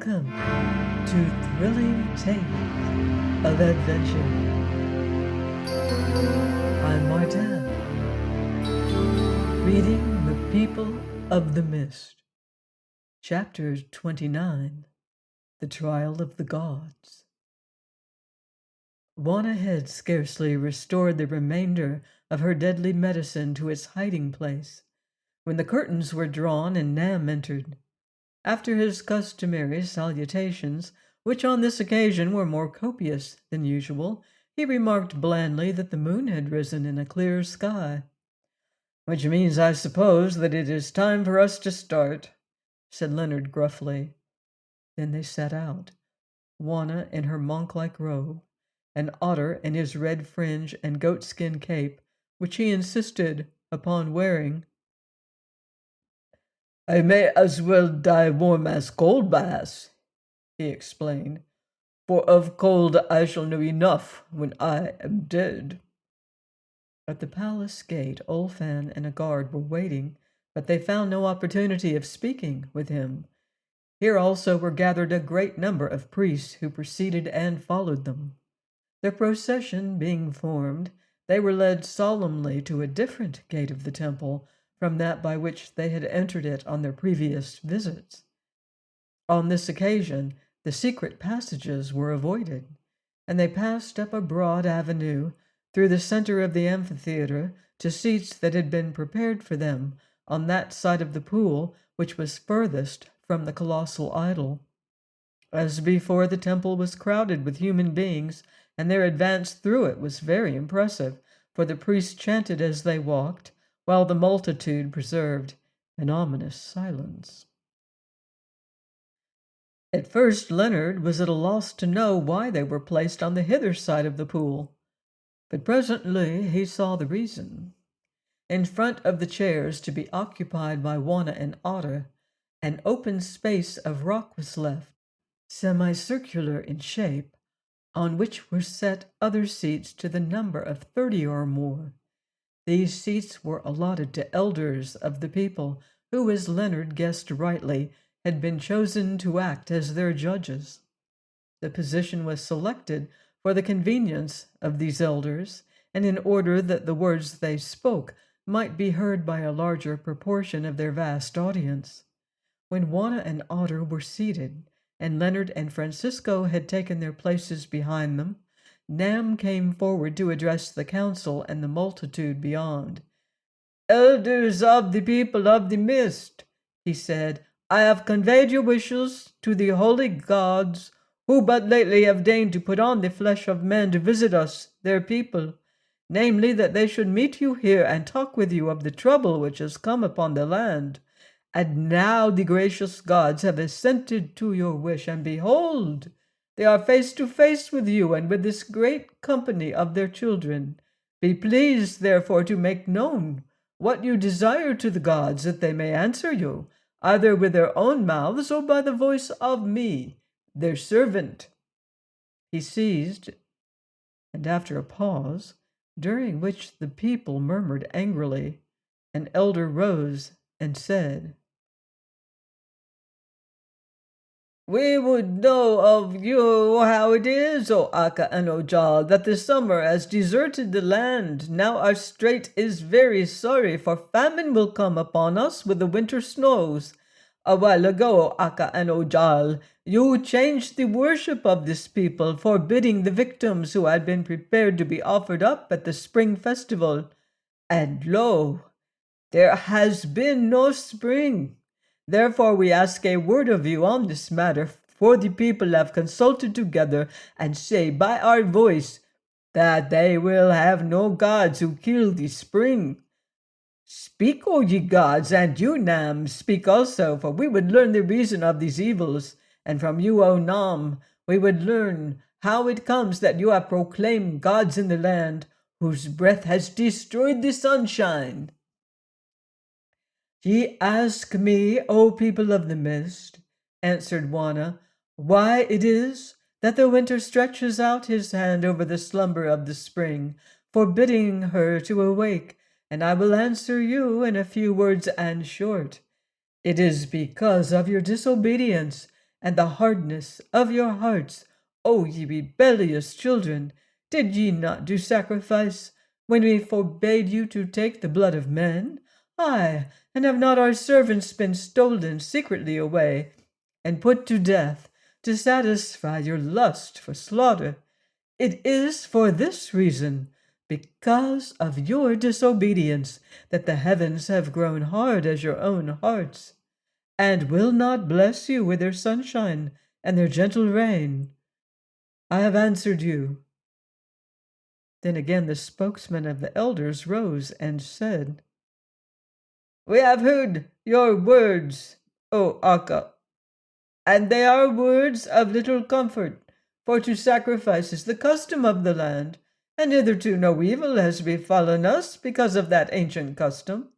Welcome to Thrilling Tales of Adventure. I'm Martin, reading The People of the Mist, Chapter 29, The Trial of the Gods. Juana had scarcely restored the remainder of her deadly medicine to its hiding place when the curtains were drawn and Nam entered. After his customary salutations, which on this occasion were more copious than usual, he remarked blandly that the moon had risen in a clear sky. "Which means, I suppose, that it is time for us to start," said Leonard gruffly. Then they set out, Juana in her monk-like robe, and Otter in his red fringe and goatskin cape, which he insisted upon wearing. "I may as well die warm as cold, Baas," he explained, "for of cold I shall know enough when I am dead." At the palace gate, Olfan and a guard were waiting, but they found no opportunity of speaking with him. Here also were gathered a great number of priests who preceded and followed them. Their procession being formed, they were led solemnly to a different gate of the temple from that by which they had entered it on their previous visits. On this occasion, the secret passages were avoided, and they passed up a broad avenue through the center of the amphitheater to seats that had been prepared for them on that side of the pool which was furthest from the colossal idol. As before, the temple was crowded with human beings, and their advance through it was very impressive, for the priests chanted as they walked, while the multitude preserved an ominous silence. At first Leonard was at a loss to know why they were placed on the hither side of the pool, but presently he saw the reason. In front of the chairs to be occupied by Juana and Otter, an open space of rock was left, semicircular in shape, on which were set other seats to the number of 30 or more. These seats were allotted to elders of the people, who, as Leonard guessed rightly, had been chosen to act as their judges. The position was selected for the convenience of these elders, and in order that the words they spoke might be heard by a larger proportion of their vast audience. When Juana and Otter were seated, and Leonard and Francisco had taken their places behind them, Nam came forward to address the council and the multitude beyond. "Elders of the people of the mist," he said, "I have conveyed your wishes to the holy gods, who but lately have deigned to put on the flesh of men to visit us, their people, namely that they should meet you here and talk with you of the trouble which has come upon the land. And now the gracious gods have assented to your wish, and behold, they are face to face with you and with this great company of their children. Be pleased, therefore, to make known what you desire to the gods, that they may answer you, either with their own mouths or by the voice of me, their servant." He ceased, and after a pause, during which the people murmured angrily, an elder rose and said, "We would know of you how it is, O Akka and Ojal, that the summer has deserted the land. Now our strait is very sorry, for famine will come upon us with the winter snows. A while ago, O Akka and Ojal, you changed the worship of this people, forbidding the victims who had been prepared to be offered up at the spring festival. And lo, there has been no spring. Therefore we ask a word of you on this matter, for the people have consulted together and say by our voice that they will have no gods who kill the spring. Speak, O ye gods, and you, Nam, speak also, for we would learn the reason of these evils, and from you, O Nam, we would learn how it comes that you have proclaimed gods in the land, whose breath has destroyed the sunshine." "Ye ask me, O people of the mist," answered Juana, "why it is that the winter stretches out his hand over the slumber of the spring, forbidding her to awake, and I will answer you in a few words and short. It is because of your disobedience and the hardness of your hearts, O ye rebellious children? Did ye not do sacrifice when we forbade you to take the blood of men? Ay, and have not our servants been stolen secretly away and put to death to satisfy your lust for slaughter? It is for this reason, because of your disobedience, that the heavens have grown hard as your own hearts, and will not bless you with their sunshine and their gentle rain. I have answered you. Then again the spokesman of the elders rose and said, We have heard your words, O Akka, and they are words of little comfort, for to sacrifice is the custom of the land, and hitherto no evil has befallen us because of that ancient custom.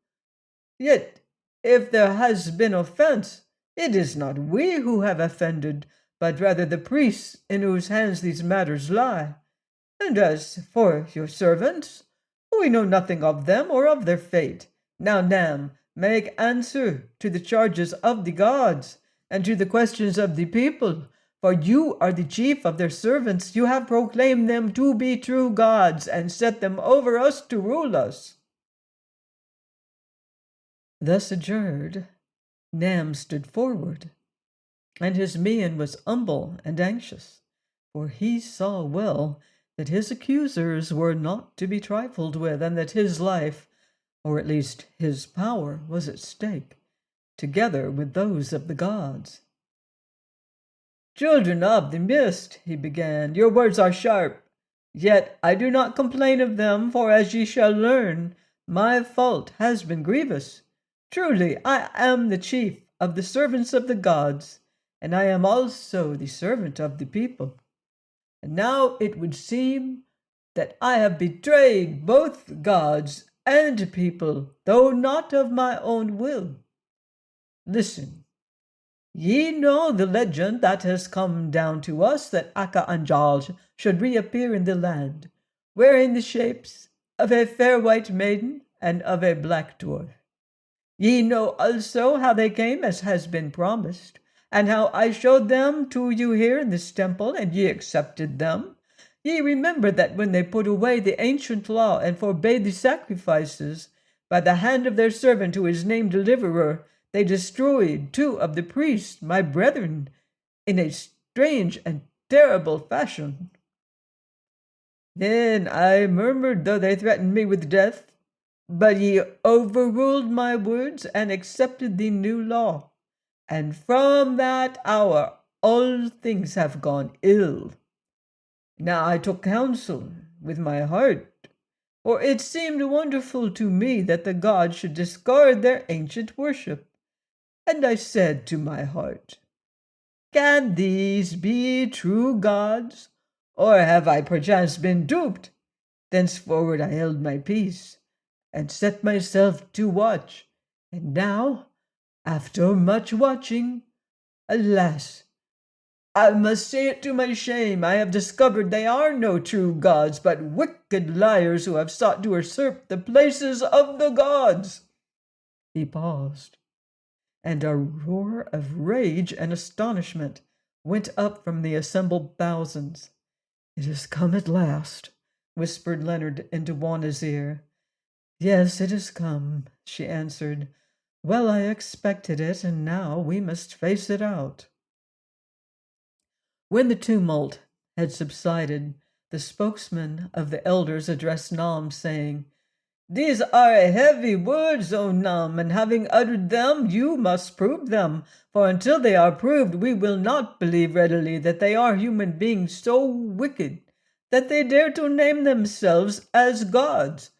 Yet, if there has been offense, it is not we who have offended, but rather the priests in whose hands these matters lie. And as for your servants, we know nothing of them or of their fate. Now, Nam, make answer to the charges of the gods and to the questions of the people, for you are the chief of their servants. You have proclaimed them to be true gods and set them over us to rule us. Thus adjured, Nam stood forward, and his mien was humble and anxious, for he saw well that his accusers were not to be trifled with, and that his life, or at least his power, was at stake, together with those of the gods. Children of the mist, he began, your words are sharp, yet I do not complain of them, for as ye shall learn, my fault has been grievous. Truly, I am the chief of the servants of the gods, and I am also the servant of the people. And now it would seem that I have betrayed both gods and people, though not of my own will. Listen, ye know the legend that has come down to us that Akka Anjal should reappear in the land, wearing the shapes of a fair white maiden and of a black dwarf. Ye know also how they came as has been promised, and how I showed them to you here in this temple, and ye accepted them. Ye remember that when they put away the ancient law and forbade the sacrifices, by the hand of their servant who is named Deliverer, they destroyed 2 of the priests, my brethren, in a strange and terrible fashion. Then I murmured, though they threatened me with death, but ye overruled my words and accepted the new law. And from that hour all things have gone ill. Now I took counsel with my heart, for it seemed wonderful to me that the gods should discard their ancient worship. And I said to my heart, Can these be true gods, or have I perchance been duped? Thenceforward I held my peace, and set myself to watch, and now, after much watching, alas, I must say it to my shame, I have discovered they are no true gods, but wicked liars who have sought to usurp the places of the gods. He paused, and a roar of rage and astonishment went up from the assembled thousands. It has come at last, whispered Leonard into Wanna's ear. Yes, it has come, she answered. Well, I expected it, and now we must face it out. When the tumult had subsided, the spokesman of the elders addressed Nam, saying, These are heavy words, O Nam, and having uttered them, you must prove them, for until they are proved, we will not believe readily that they are human beings so wicked that they dare to name themselves as gods.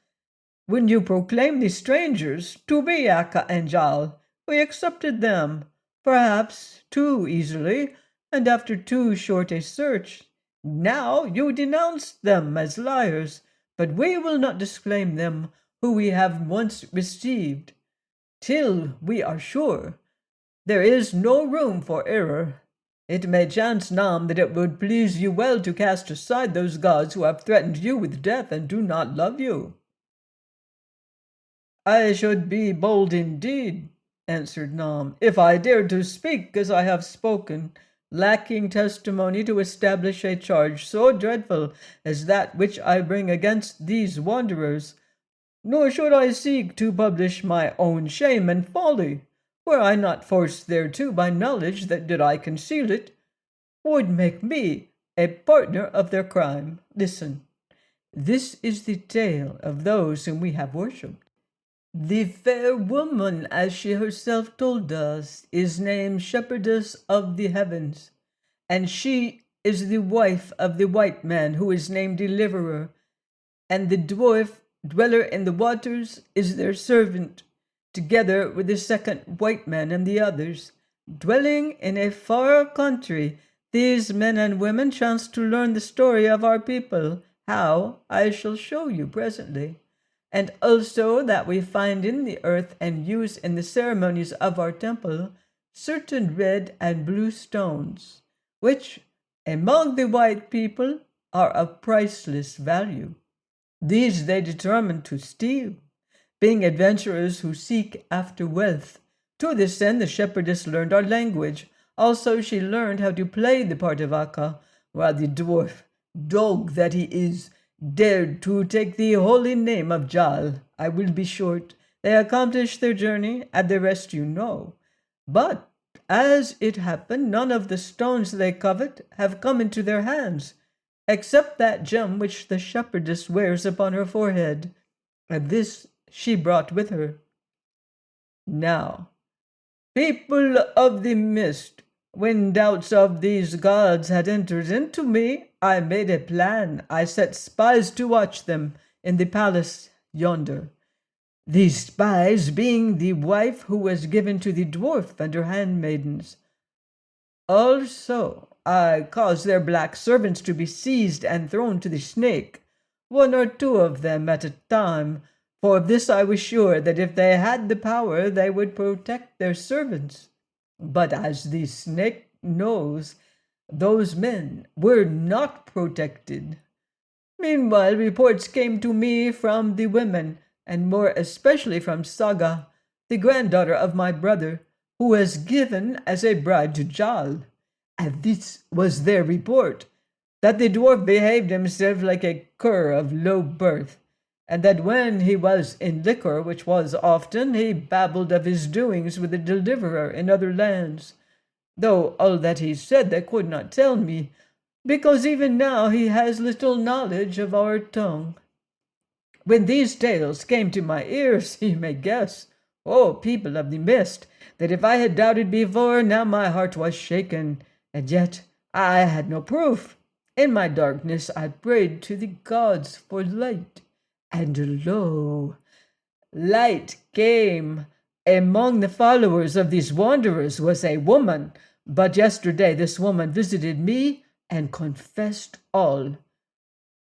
When you proclaimed the strangers to be Akka and Jal, we accepted them, perhaps too easily, and after too short a search. Now you denounce them as liars, but we will not disclaim them who we have once received, till we are sure there is no room for error. It may chance, Nam, that it would please you well to cast aside those gods who have threatened you with death and do not love you. I should be bold indeed, answered Nam, if I dared to speak as I have spoken, lacking testimony to establish a charge so dreadful as that which I bring against these wanderers, nor should I seek to publish my own shame and folly, were I not forced thereto by knowledge that, did I conceal it, would make me a partner of their crime. Listen, this is the tale of those whom we have worshipped. The fair woman, as she herself told us, is named Shepherdess of the Heavens, and she is the wife of the white man who is named Deliverer, and the dwarf, dweller in the waters, is their servant, together with the second white man and the others. Dwelling in a far country, these men and women chanced to learn the story of our people, how I shall show you presently, and also that we find in the earth and use in the ceremonies of our temple certain red and blue stones, which, among the white people, are of priceless value. These they determined to steal, being adventurers who seek after wealth. To this end the shepherdess learned our language. Also she learned how to play the part of Akka, while the dwarf, dog that he is, dared to take the holy name of Jal. I will be short. They accomplished their journey, and the rest you know. But, as it happened, none of the stones they covet have come into their hands, except that gem which the shepherdess wears upon her forehead, and this she brought with her. Now, people of the mist, when doubts of these gods had entered into me, I made a plan. I set spies to watch them in the palace yonder. These spies being the wife who was given to the dwarf and her handmaidens. Also, I caused their black servants to be seized and thrown to the snake, one or two of them at a time, for of this I was sure, that if they had the power they would protect their servants. But as the snake knows, those men were not protected. Meanwhile, reports came to me from the women, and more especially from Saga, the granddaughter of my brother, who was given as a bride to Jal. And this was their report, that the dwarf behaved himself like a cur of low birth, and that when he was in liquor, which was often, he babbled of his doings with the Deliverer in other lands, though all that he said they could not tell me, because even now he has little knowledge of our tongue. When these tales came to my ears, you may guess, O people of the mist, that if I had doubted before, now my heart was shaken, and yet I had no proof. In my darkness I prayed to the gods for light, and lo, light came. Among the followers of these wanderers was a woman, but yesterday this woman visited me and confessed all.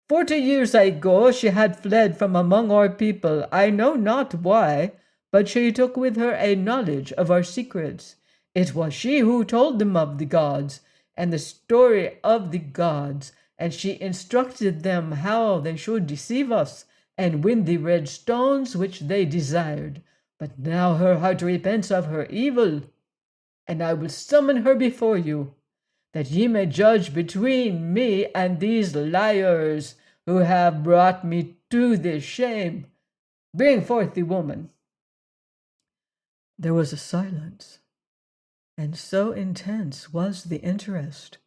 40 years ago she had fled from among our people. I know not why, but she took with her a knowledge of our secrets. It was she who told them of the gods, and the story of the gods, and she instructed them how they should deceive us, and win the red stones which they desired. But now her heart repents of her evil, and I will summon her before you, that ye may judge between me and these liars who have brought me to this shame. Bring forth the woman. There was a silence, and so intense was the interest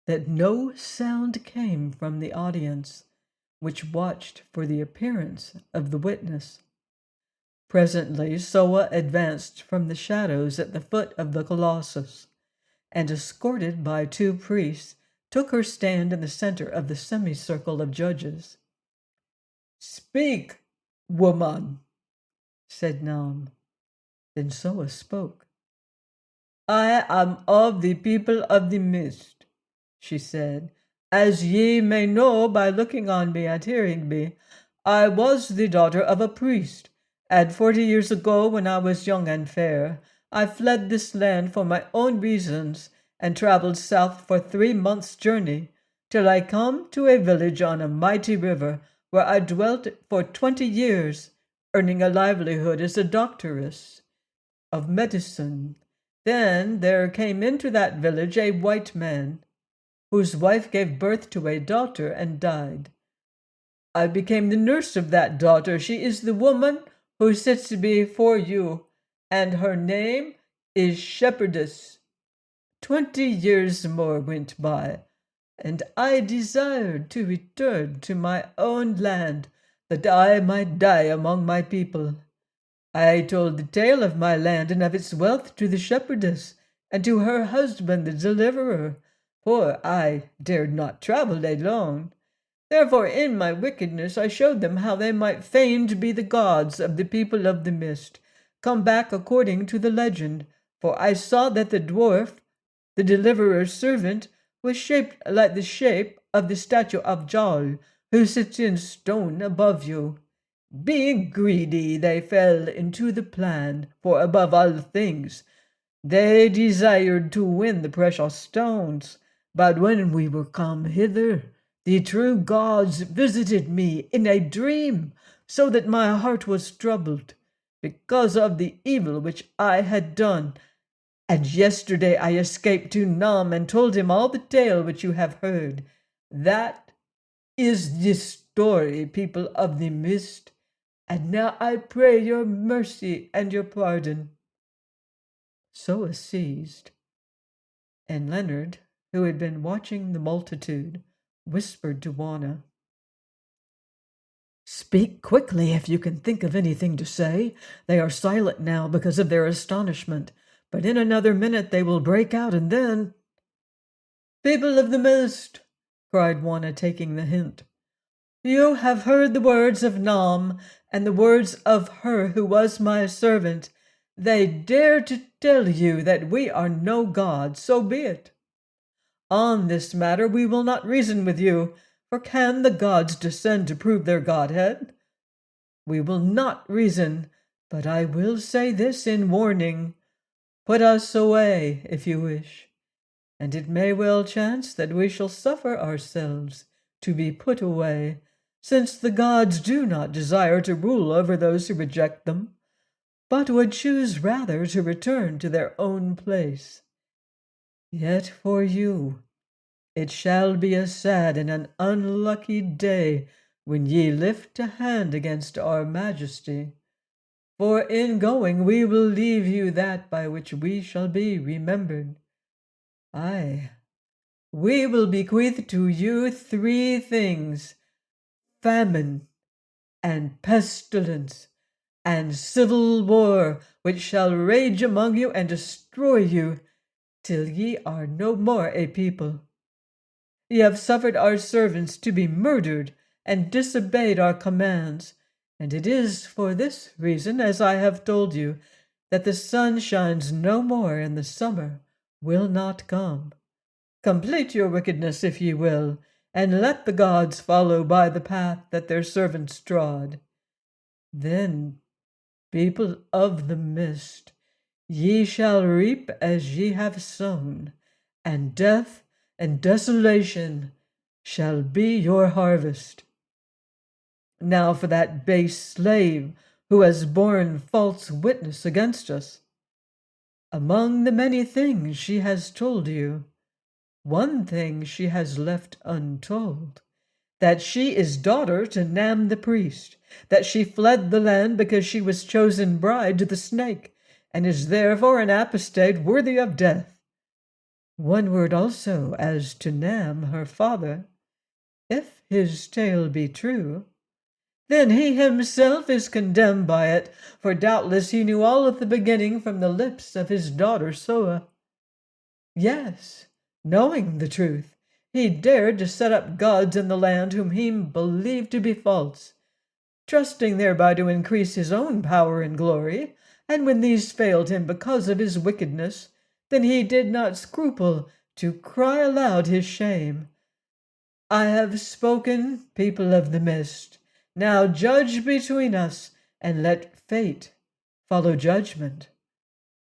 that no sound came from the audience, which watched for the appearance of the witness. Presently Soa advanced from the shadows at the foot of the colossus, and escorted by 2 priests, took her stand in the center of the semicircle of judges. "Speak, woman," said Nam. Then Soa spoke. "I am of the people of the mist," she said. "As ye may know by looking on me and hearing me, I was the daughter of a priest, and 40 years ago, when I was young and fair, I fled this land for my own reasons, and traveled south for 3 months' journey, till I come to a village on a mighty river, where I dwelt for 20 years, earning a livelihood as a doctoress of medicine. Then there came into that village a white man, whose wife gave birth to a daughter and died. I became the nurse of that daughter. She is the woman who sits before you, and her name is Shepherdess. 20 years more went by, and I desired to return to my own land, that I might die among my people. I told the tale of my land and of its wealth to the shepherdess, and to her husband the deliverer, for I dared not travel alone. Therefore in my wickedness I showed them how they might feign to be the gods of the people of the mist, come back according to the legend, for I saw that the dwarf, the deliverer's servant, was shaped like the shape of the statue of Jal, who sits in stone above you. Being greedy, they fell into the plan, for above all things they desired to win the precious stones. But when we were come hither, the true gods visited me in a dream, so that my heart was troubled, because of the evil which I had done. And yesterday I escaped to Nam and told him all the tale which you have heard. That is the story, people of the mist. And now I pray your mercy and your pardon. Soa ceased, and Leonard, who had been watching the multitude, whispered to Juana, "Speak quickly if you can think of anything to say. They are silent now because of their astonishment, but in another minute they will break out, and then—" "People of the mist," cried Juana, taking the hint, "you have heard the words of Nam, and the words of her who was my servant. They dare to tell you that we are no gods, so be it. On this matter we will not reason with you, for can the gods descend to prove their godhead? We will not reason, but I will say this in warning. Put us away, if you wish, and it may well chance that we shall suffer ourselves to be put away, since the gods do not desire to rule over those who reject them, but would choose rather to return to their own place. Yet for you it shall be a sad and an unlucky day when ye lift a hand against our majesty, for in going we will leave you that by which we shall be remembered. Aye, we will bequeath to you 3 things: famine, and pestilence, and civil war, which shall rage among you and destroy you, till ye are no more a people. Ye have suffered our servants to be murdered, and disobeyed our commands, and it is for this reason, as I have told you, that the sun shines no more and the summer will not come. Complete your wickedness if ye will, and let the gods follow by the path that their servants trod. Then, people of the mist, ye shall reap as ye have sown, and death and desolation shall be your harvest. Now for that base slave who has borne false witness against us. Among the many things she has told you, one thing she has left untold, that she is daughter to Nam the priest, that she fled the land because she was chosen bride to the snake, and is therefore an apostate worthy of death. One word also as to Nam, her father. If his tale be true, then he himself is condemned by it, for doubtless he knew all at the beginning from the lips of his daughter Soa. Yes, knowing the truth, he dared to set up gods in the land whom he believed to be false, trusting thereby to increase his own power and glory, and when these failed him because of his wickedness, then he did not scruple to cry aloud his shame. I have spoken, people of the mist. Now judge between us, and let fate follow judgment,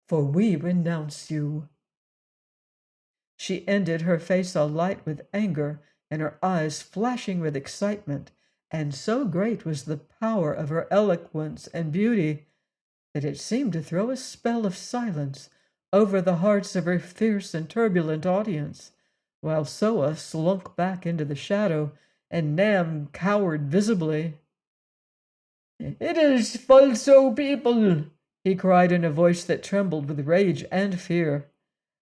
for we renounce you." She ended, her face alight with anger, and her eyes flashing with excitement, and so great was the power of her eloquence and beauty that it seemed to throw a spell of silence over the hearts of her fierce and turbulent audience, while Soa slunk back into the shadow and Nam cowered visibly. "It is false, O people!" he cried in a voice that trembled with rage and fear.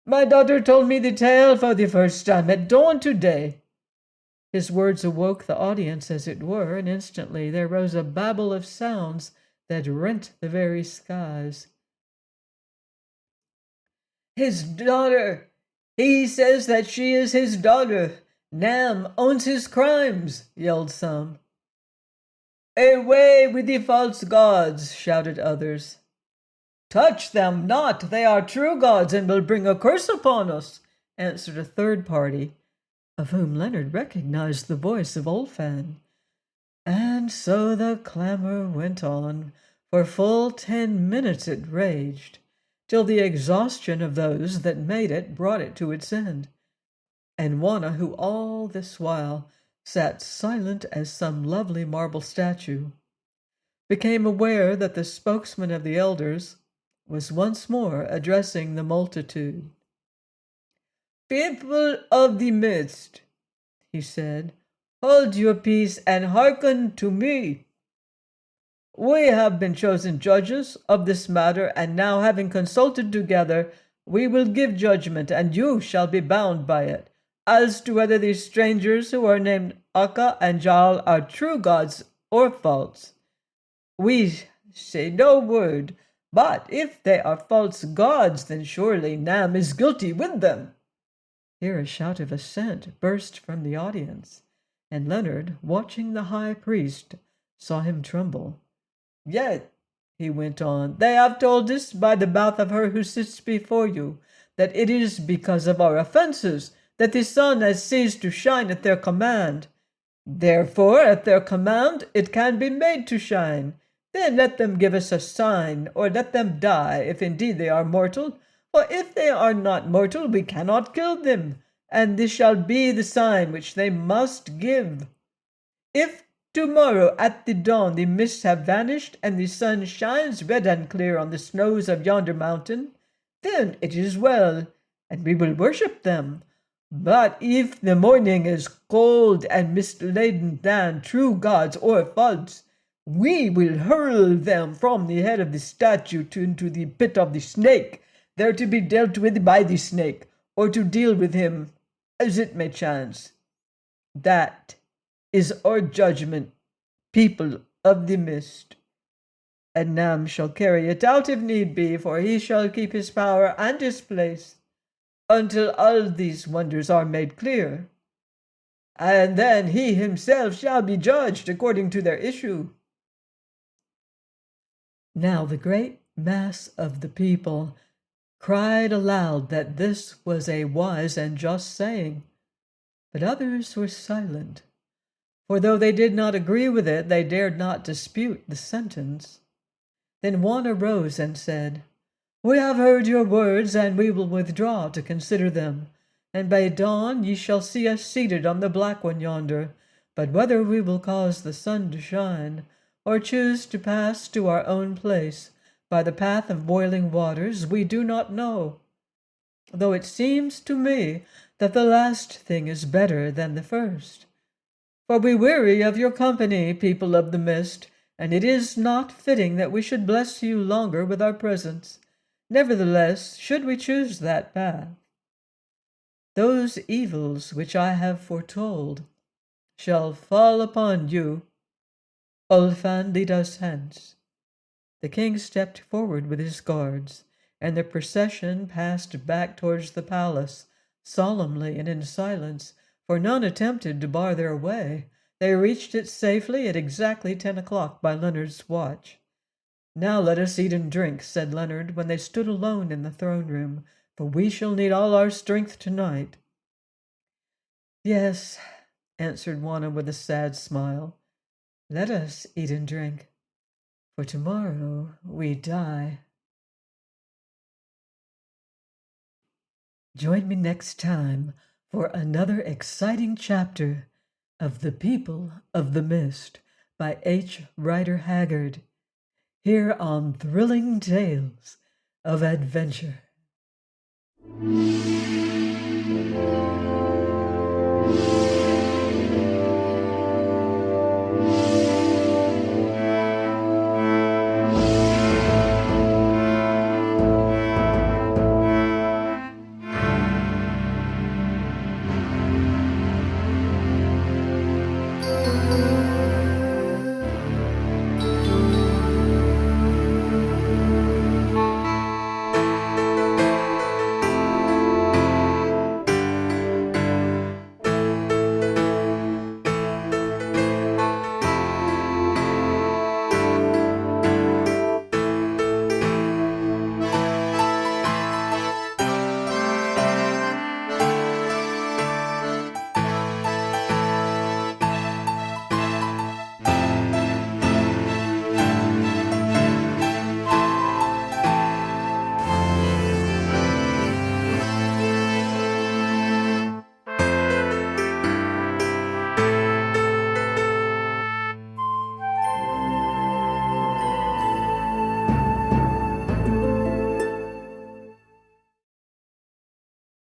"My daughter told me the tale for the first time at dawn today." His words awoke the audience, as it were, and instantly there rose a babel of sounds that rent the very skies. "His daughter! He says that she is his daughter! Nam owns his crimes!" yelled some. "Away with the false gods!" shouted others. "Touch them not! They are true gods and will bring a curse upon us!" answered a third party, of whom Leonard recognized the voice of Olfan. And so the clamor went on. For full 10 minutes it raged, till the exhaustion of those that made it brought it to its end. And Juana, who all this while sat silent as some lovely marble statue, became aware that the spokesman of the elders was once more addressing the multitude. "People of the mist," he said, "hold your peace and hearken to me. We have been chosen judges of this matter, and now, having consulted together, we will give judgment, and you shall be bound by it, as to whether these strangers who are named Akka and Jal are true gods or false. We say no word, but if they are false gods, then surely Nam is guilty with them." Here a shout of assent burst from the audience, and Leonard, watching the high priest, saw him tremble. "Yet," he went on, "they have told us by the mouth of her who sits before you that it is because of our offenses that the sun has ceased to shine at their command. Therefore, at their command, it can be made to shine. Then let them give us a sign, or let them die, if indeed they are mortal. For if they are not mortal, we cannot kill them, and this shall be the sign which they must give. If tomorrow at the dawn the mists have vanished, and the sun shines red and clear on the snows of yonder mountain, then it is well, and we will worship them. But if the morning is cold and mist-laden than true gods or false, we will hurl them from the head of the statue into the pit of the snake, there to be dealt with by the snake, or to deal with him as it may chance. That is our judgment, people of the mist. And Nam shall carry it out if need be, for he shall keep his power and his place until all these wonders are made clear. And then he himself shall be judged according to their issue." Now the great mass of the people cried aloud that this was a wise and just saying, but others were silent, for though they did not agree with it, they dared not dispute the sentence. Then one arose and said, "We have heard your words, and we will withdraw to consider them. And by dawn ye shall see us seated on the black one yonder. But whether we will cause the sun to shine, or choose to pass to our own place by the path of boiling waters, we do not know. Though it seems to me that the last thing is better than the first. For we weary of your company, people of the mist, and it is not fitting that we should bless you longer with our presence. Nevertheless, should we choose that path, those evils which I have foretold shall fall upon you. Olfan, lead us hence." The king stepped forward with his guards, and the procession passed back towards the palace, solemnly and in silence, for none attempted to bar their way. They reached it safely at exactly 10 o'clock by Leonard's watch. "Now let us eat and drink," said Leonard, when they stood alone in the throne-room, "for we shall need all our strength tonight." "Yes," answered Juana with a sad smile, "let us eat and drink, for tomorrow we die." Join me next time for another exciting chapter of The People of the Mist by H. Rider Haggard, here on Thrilling Tales of Adventure.